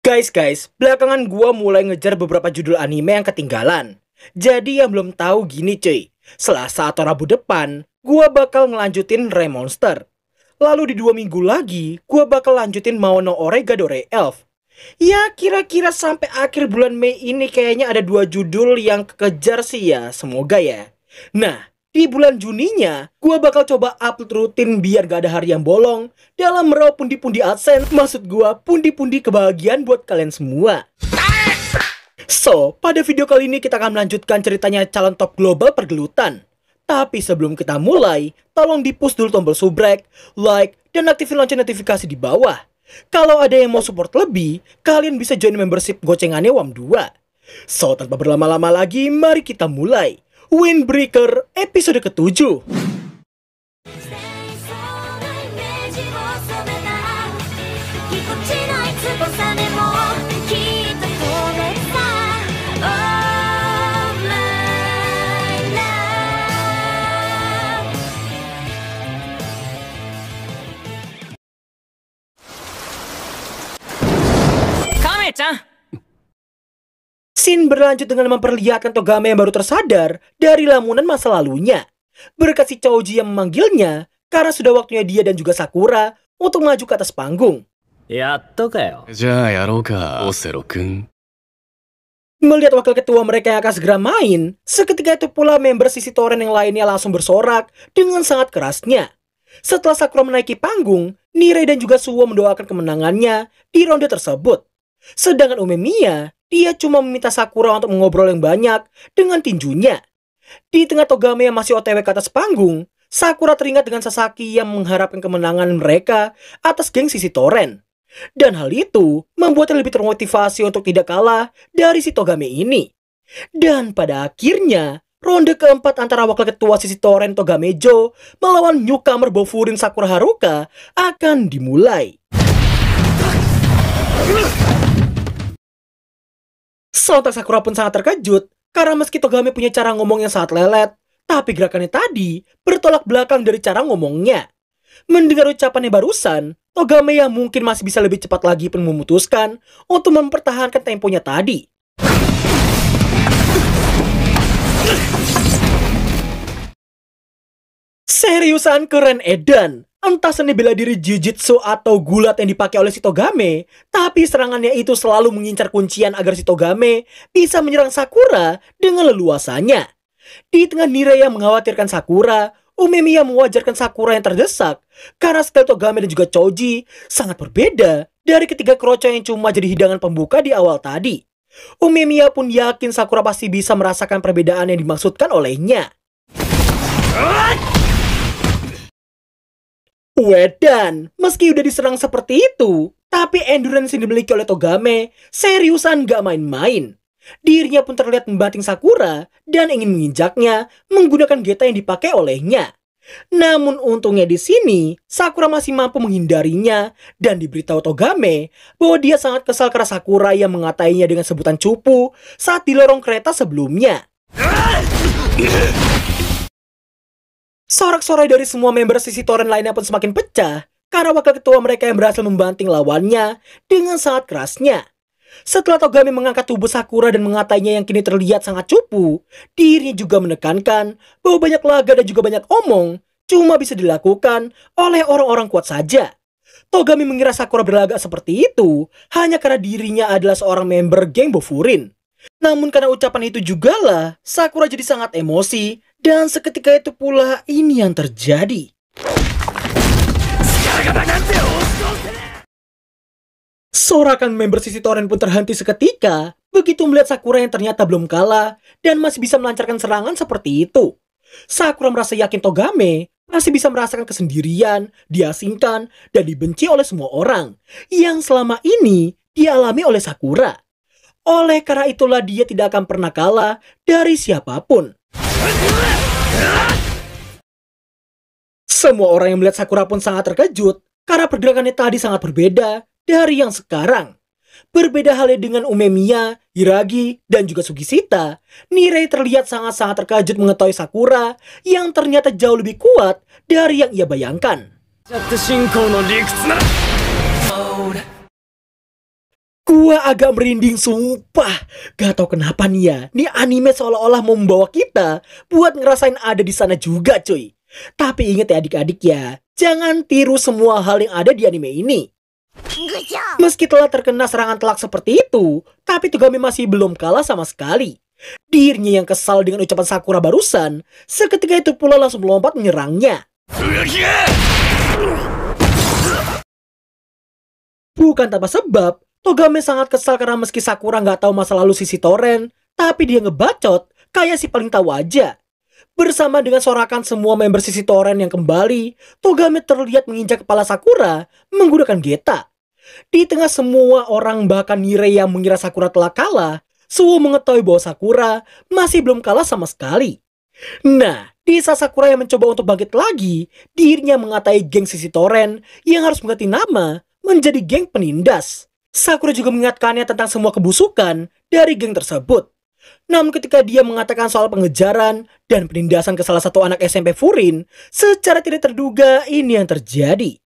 Guys, belakangan gua mulai ngejar beberapa judul anime yang ketinggalan. Jadi yang belum tahu gini cuy, Selasa atau Rabu depan, gua bakal ngelanjutin Remonster. Lalu di 2 minggu lagi, gua bakal lanjutin Mao no Oregadore Elf. Ya kira-kira sampai akhir bulan Mei ini kayaknya ada 2 judul yang kekejar sih ya, semoga ya. Nah, di bulan Juninya, gua bakal coba upload rutin biar gak ada hari yang bolong dalam meraup pundi-pundi AdSense, maksud gua pundi-pundi kebahagiaan buat kalian semua. So, pada video kali ini kita akan melanjutkan ceritanya calon top global pergelutan. Tapi sebelum kita mulai, tolong di-push dulu tombol subrek, like, dan aktifin lonceng notifikasi di bawah. Kalau ada yang mau support lebih, kalian bisa join membership gocengannya WAM2. So, tanpa berlama-lama lagi, mari kita mulai. Windbreaker episode ke-7. Scene berlanjut dengan memperlihatkan Togame yang baru tersadar dari lamunan masa lalunya. Berkat si Choji yang memanggilnya, karena sudah waktunya dia dan juga Sakura untuk maju ke atas panggung. Melihat wakil ketua mereka yang akan segera main, seketika itu pula member sisi Toren yang lainnya langsung bersorak dengan sangat kerasnya. Setelah Sakura menaiki panggung, Nirei dan juga Suwo mendoakan kemenangannya di ronde tersebut. Sedangkan Umemiya, dia cuma meminta Sakura untuk mengobrol yang banyak dengan tinjunya. Di tengah Togame yang masih OTW ke atas panggung, Sakura teringat dengan Sasaki yang mengharapkan kemenangan mereka atas geng sisi Toren. Dan hal itu membuatnya lebih termotivasi untuk tidak kalah dari si Togame ini. Dan pada akhirnya, ronde keempat antara wakil ketua sisi Toren Togamejo melawan newcomer Bofurin Sakura Haruka akan dimulai. Sontak Sakura pun sangat terkejut karena meski Togame punya cara ngomong yang sangat lelet, tapi gerakannya tadi bertolak belakang dari cara ngomongnya. Mendengar ucapannya barusan, Togame yang mungkin masih bisa lebih cepat lagi pun memutuskan untuk mempertahankan temponya tadi. Seriusan keren edan. Entah seni bela diri jiu-jitsu atau gulat yang dipakai oleh si Togame, tapi serangannya itu selalu mengincar kuncian agar si Togame bisa menyerang Sakura dengan leluasanya. Di tengah Nirei yang mengkhawatirkan Sakura, Umemiya mewajarkan Sakura yang terdesak karena skill Togame dan juga Choji sangat berbeda dari ketiga keroco yang cuma jadi hidangan pembuka di awal tadi. Umemiya pun yakin Sakura pasti bisa merasakan perbedaan yang dimaksudkan olehnya. Wedan, meski udah diserang seperti itu, tapi endurance yang dimiliki oleh Togame seriusan gak main-main. Dirinya pun terlihat membanting Sakura dan ingin menginjaknya menggunakan geta yang dipakai olehnya. Namun untungnya di sini, Sakura masih mampu menghindarinya dan diberitahu Togame bahwa dia sangat kesal karena Sakura yang mengatainya dengan sebutan cupu saat di lorong kereta sebelumnya. Sorak-sorai dari semua member sisi Toren lainnya pun semakin pecah karena wakil ketua mereka yang berhasil membanting lawannya dengan sangat kerasnya. Setelah Togame mengangkat tubuh Sakura dan mengatainya yang kini terlihat sangat cupu, dirinya juga menekankan bahwa banyak laga dan juga banyak omong cuma bisa dilakukan oleh orang-orang kuat saja. Togame mengira Sakura berlagak seperti itu hanya karena dirinya adalah seorang member geng Bofurin. Namun karena ucapan itu jugalah, Sakura jadi sangat emosi dan seketika itu pula ini yang terjadi. Sorakan member sisi Toren pun terhenti seketika begitu melihat Sakura yang ternyata belum kalah dan masih bisa melancarkan serangan seperti itu. Sakura merasa yakin Togame masih bisa merasakan kesendirian, diasingkan, dan dibenci oleh semua orang yang selama ini dialami oleh Sakura. Oleh karena itulah dia tidak akan pernah kalah dari siapapun. Semua orang yang melihat Sakura pun sangat terkejut karena pergerakannya tadi sangat berbeda dari yang sekarang. Berbeda halnya dengan Umemiya, Hiragi, dan juga Sugishita, Nirei terlihat sangat-sangat terkejut mengetahui Sakura yang ternyata jauh lebih kuat dari yang ia bayangkan. Gua agak merinding sumpah. Gak tau kenapa nih ya. Nih anime seolah-olah mau membawa kita buat ngerasain ada di sana juga cuy. Tapi inget ya adik-adik ya. Jangan tiru semua hal yang ada di anime ini. Meski telah terkena serangan telak seperti itu, tapi Togami masih belum kalah sama sekali. Dirinya yang kesal dengan ucapan Sakura barusan, seketika itu pula langsung melompat menyerangnya. Bukan tanpa sebab, Togame sangat kesal karena meski Sakura nggak tahu masa lalu Sisi Toren, tapi dia ngebacot kayak si paling tahu aja. Bersama dengan sorakan semua member Sisi Toren yang kembali, Togame terlihat menginjak kepala Sakura menggunakan geta. Di tengah semua orang bahkan Nirei yang mengira Sakura telah kalah, Suo mengetahui bahwa Sakura masih belum kalah sama sekali. Nah, di saat Sakura yang mencoba untuk bangkit lagi, dirinya mengatai geng Sisi Toren yang harus mengganti nama menjadi geng penindas. Sakura juga mengingatkannya tentang semua kebusukan dari geng tersebut. Namun ketika dia mengatakan soal pengejaran dan penindasan ke salah satu anak SMP Furin, secara tidak terduga ini yang terjadi.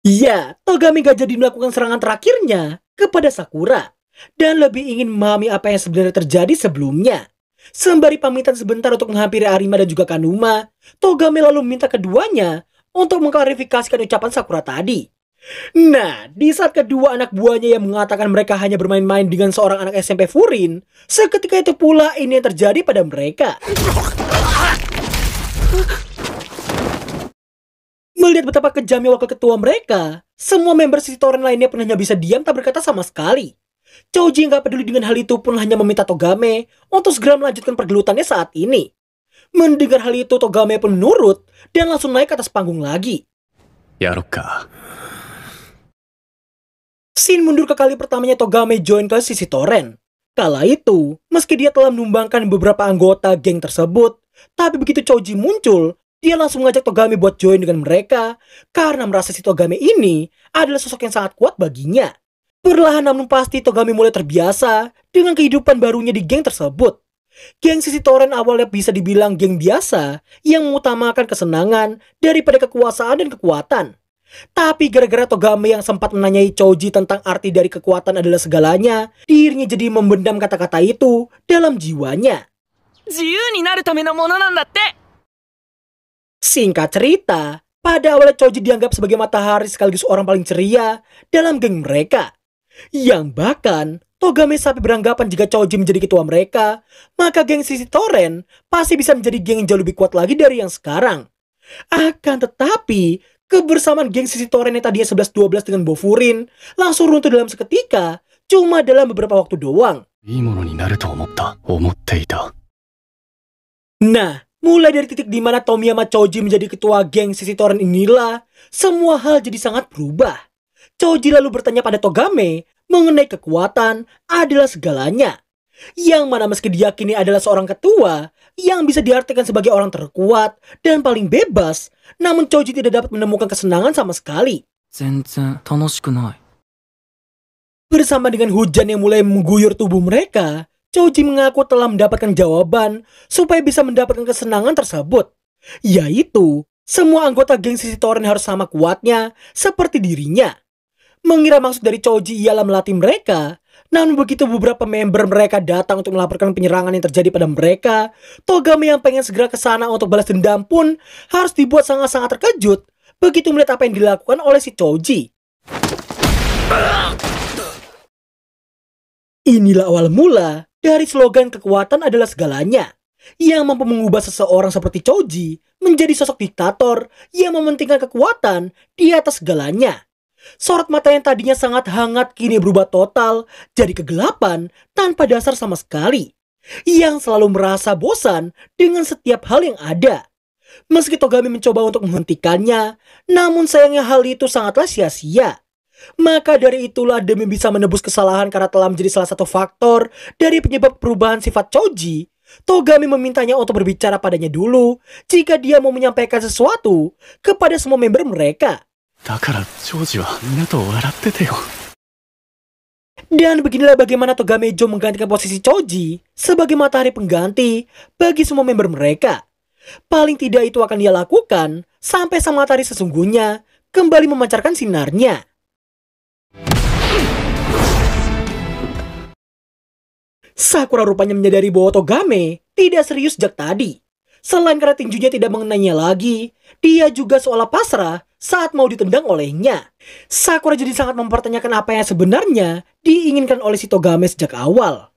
Iya, Togami gak jadi melakukan serangan terakhirnya kepada Sakura dan lebih ingin memahami apa yang sebenarnya terjadi sebelumnya. Sembari pamitan sebentar untuk menghampiri Arima dan juga Kanuma, Togami lalu meminta keduanya untuk mengklarifikasikan ucapan Sakura tadi. Nah, di saat kedua anak buahnya yang mengatakan mereka hanya bermain-main dengan seorang anak SMP Furin, seketika itu pula ini yang terjadi pada mereka. Melihat betapa kejamnya wakil ketua mereka, semua member Sisi Toren lainnya pun hanya bisa diam tak berkata sama sekali. Choji yang gak peduli dengan hal itu pun hanya meminta Togame untuk segera melanjutkan pergelutannya saat ini. Mendengar hal itu, Togame pun menurut dan langsung naik ke atas panggung lagi. Yaroka. Scene mundur ke kali pertamanya Togame join ke Sisi Toren. Kala itu, meski dia telah menumbangkan beberapa anggota geng tersebut, tapi begitu Choji muncul, dia langsung mengajak Togame buat join dengan mereka karena merasa si Togame ini adalah sosok yang sangat kuat baginya. Perlahan namun pasti Togame mulai terbiasa dengan kehidupan barunya di geng tersebut. Geng Sisi Toren awalnya bisa dibilang geng biasa yang mengutamakan kesenangan daripada kekuasaan dan kekuatan. Tapi gara-gara Togame yang sempat menanyai Choji tentang arti dari kekuatan adalah segalanya, dirinya jadi membendam kata-kata itu dalam jiwanya. Singkat cerita, pada awalnya Choji dianggap sebagai matahari sekaligus orang paling ceria dalam geng mereka. Yang bahkan, Togame sampai beranggapan jika Choji menjadi ketua mereka, maka geng Sisi Toren pasti bisa menjadi geng yang jauh lebih kuat lagi dari yang sekarang. Akan tetapi, kebersamaan geng Sisi Toren yang tadinya 11-12 dengan Bofurin langsung runtuh dalam seketika, cuma dalam beberapa waktu doang. Nah, mulai dari titik di mana Tomiyama Choji menjadi ketua geng Sisi Toren inilah, semua hal jadi sangat berubah. Choji lalu bertanya pada Togame mengenai kekuatan adalah segalanya. Yang mana meski diyakini adalah seorang ketua yang bisa diartikan sebagai orang terkuat dan paling bebas, namun Choji tidak dapat menemukan kesenangan sama sekali. Bersama dengan hujan yang mulai mengguyur tubuh mereka, Choji mengaku telah mendapatkan jawaban supaya bisa mendapatkan kesenangan tersebut. Yaitu, semua anggota geng Sisi Toren harus sama kuatnya seperti dirinya. Mengira maksud dari Choji ialah melatih mereka, namun begitu beberapa member mereka datang untuk melaporkan penyerangan yang terjadi pada mereka, Togame yang pengen segera ke sana untuk balas dendam pun harus dibuat sangat-sangat terkejut begitu melihat apa yang dilakukan oleh si Choji. Inilah awal mula dari slogan kekuatan adalah segalanya, yang mampu mengubah seseorang seperti Choji menjadi sosok diktator yang mementingkan kekuatan di atas segalanya. Sorot mata yang tadinya sangat hangat kini berubah total jadi kegelapan tanpa dasar sama sekali, yang selalu merasa bosan dengan setiap hal yang ada. Meski Togame mencoba untuk menghentikannya, namun sayangnya hal itu sangatlah sia-sia. Maka dari itulah demi bisa menebus kesalahan karena telah menjadi salah satu faktor dari penyebab perubahan sifat Choji, Togame memintanya untuk berbicara padanya dulu jika dia mau menyampaikan sesuatu kepada semua member mereka. Dan beginilah bagaimana Togamejo menggantikan posisi Choji sebagai matahari pengganti bagi semua member mereka. Paling tidak itu akan dia lakukan sampai sang matahari sesungguhnya kembali memancarkan sinarnya. Sakura rupanya menyadari bahwa Togame tidak serius sejak tadi. Selain karena tinjunya tidak mengenainya lagi, dia juga seolah pasrah saat mau ditendang olehnya. Sakura jadi sangat mempertanyakan apa yang sebenarnya diinginkan oleh si Togame sejak awal.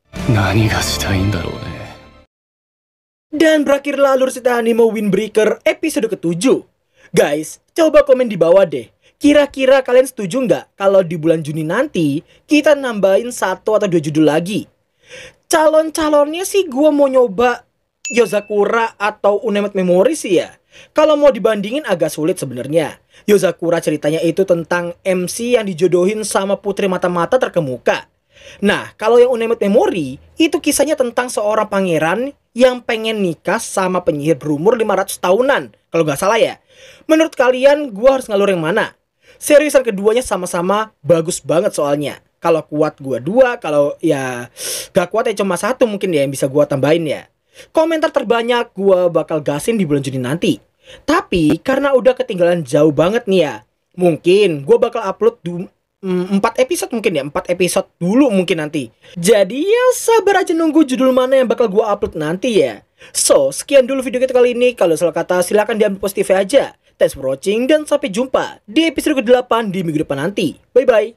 Dan berakhirlah alur cerita anime Windbreaker episode ke-7. Guys, coba komen di bawah deh. Kira-kira kalian setuju nggak kalau di bulan Juni nanti kita nambahin 1 atau 2 judul lagi? Calon-calonnya sih gue mau nyoba Yozakura atau Unlimited Memory sih ya. Kalau mau dibandingin agak sulit sebenarnya. Yozakura ceritanya itu tentang MC yang dijodohin sama putri mata-mata terkemuka. Nah, kalau yang Unlimited Memory itu kisahnya tentang seorang pangeran yang pengen nikah sama penyihir berumur 500 tahunan. Kalau nggak salah ya. Menurut kalian gue harus ngalur yang mana? Seriusan keduanya sama-sama bagus banget soalnya. Kalau kuat gue 2, kalau ya gak kuat ya cuma 1 mungkin ya yang bisa gue tambahin ya. Komentar terbanyak gue bakal gasin di bulan Juni nanti. Tapi karena udah ketinggalan jauh banget nih ya, mungkin gue bakal upload 4 episode mungkin ya, 4 episode dulu mungkin nanti. Jadi ya sabar aja nunggu judul mana yang bakal gue upload nanti ya. So, sekian dulu video kita kali ini. Kalau salah kata silahkan diambil positif aja. Thanks for watching dan sampai jumpa di episode ke-8 di minggu depan nanti. Bye bye.